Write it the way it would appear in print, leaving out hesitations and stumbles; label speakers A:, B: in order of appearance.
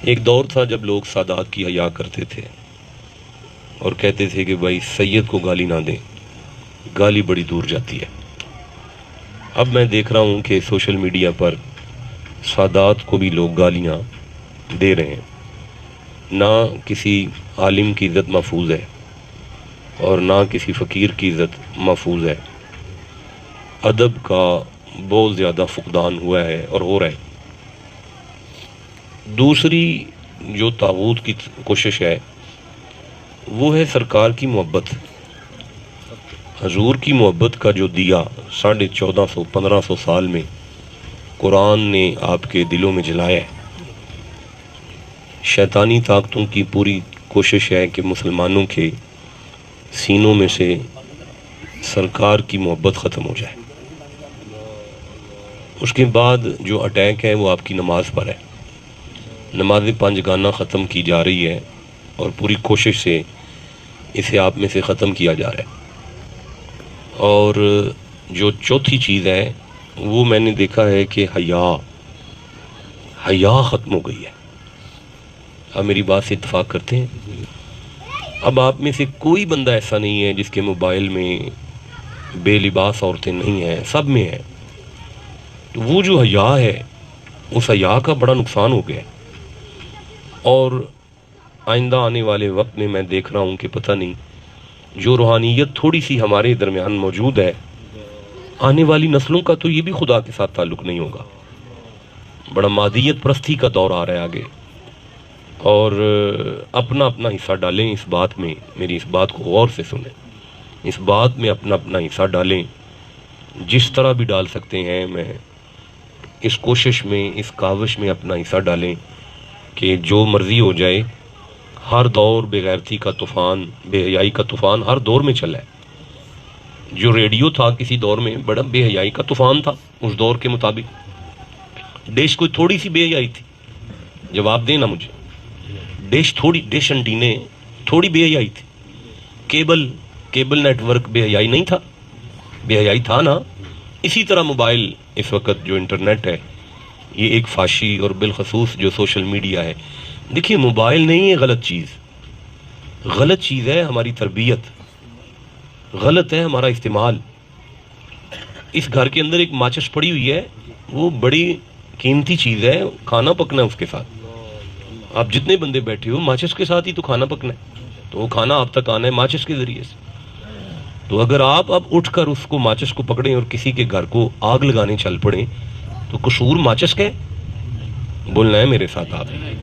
A: ایک دور تھا جب لوگ سادات کی حیا کرتے تھے اور کہتے تھے کہ بھائی سید کو گالی نہ دیں، گالی بڑی دور جاتی ہے۔ اب میں دیکھ رہا ہوں کہ سوشل میڈیا پر سادات کو بھی لوگ گالیاں دے رہے ہیں۔ نہ کسی عالم کی عزت محفوظ ہے اور نہ کسی فقیر کی عزت محفوظ ہے۔ ادب کا بہت زیادہ فقدان ہوا ہے اور ہو رہا ہے۔ دوسری جو طاغوت کی کوشش ہے وہ ہے سرکار کی محبت، حضور کی محبت کا جو دیا 1450-1500 سال میں قرآن نے آپ کے دلوں میں جلایا ہے۔ شیطانی طاقتوں کی پوری کوشش ہے کہ مسلمانوں کے سینوں میں سے سرکار کی محبت ختم ہو جائے۔ اس کے بعد جو اٹیک ہے وہ آپ کی نماز پر ہے۔ نماز پانچ گانا ختم کی جا رہی ہے اور پوری کوشش سے اسے آپ میں سے ختم کیا جا رہا ہے۔ اور جو چوتھی چیز ہے وہ میں نے دیکھا ہے کہ حیا ختم ہو گئی ہے۔ اب میری بات سے اتفاق کرتے ہیں؟ اب آپ میں سے کوئی بندہ ایسا نہیں ہے جس کے موبائل میں بے لباس عورتیں نہیں ہیں، سب میں ہیں۔ تو وہ جو حیا ہے اس حیا کا بڑا نقصان ہو گیا ہے، اور آئندہ آنے والے وقت میں میں دیکھ رہا ہوں کہ پتہ نہیں جو روحانیت تھوڑی سی ہمارے درمیان موجود ہے، آنے والی نسلوں کا تو یہ بھی خدا کے ساتھ تعلق نہیں ہوگا۔ بڑا مادیت پرستی کا دور آ رہا ہے آگے، اور اپنا اپنا حصہ ڈالیں اس بات میں، میری اس بات کو غور سے سنیں، اس بات میں اپنا اپنا حصہ ڈالیں جس طرح بھی ڈال سکتے ہیں۔ میں اس کوشش میں، اس کاوش میں اپنا حصہ ڈالیں کہ جو مرضی ہو جائے، ہر دور بے غیرتی کا طوفان، بے حیائی کا طوفان ہر دور میں چلا ہے۔ جو ریڈیو تھا کسی دور میں بڑا بے حیائی کا طوفان تھا اس دور کے مطابق۔ ڈش کوئی تھوڑی سی بے حیائی تھی، جواب دینا مجھے۔ ڈش انٹینے تھوڑی بے حیائی تھی۔ کیبل نیٹ ورک بے حیائی نہیں تھا، بے حیائی تھا نا۔ اسی طرح موبائل اس وقت جو انٹرنیٹ ہے یہ ایک فحشی، اور بالخصوص جو سوشل میڈیا ہے۔ دیکھیے موبائل نہیں ہے غلط چیز ہے ہماری تربیت، غلط ہے ہمارا استعمال۔ اس گھر کے اندر ایک ماچس پڑی ہوئی ہے، وہ بڑی قیمتی چیز ہے، کھانا پکنا ہے اس کے ساتھ۔ آپ جتنے بندے بیٹھے ہو ماچس کے ساتھ ہی تو کھانا پکنا ہے، تو وہ کھانا آپ تک آنا ہے ماچس کے ذریعے سے۔ تو اگر آپ اب اٹھ کر اس کو ماچس کو پکڑیں اور کسی کے گھر کو آگ لگانے چل پڑیں تو قصور ماچس کا ہے؟ بولنا ہے میرے ساتھ آپ۔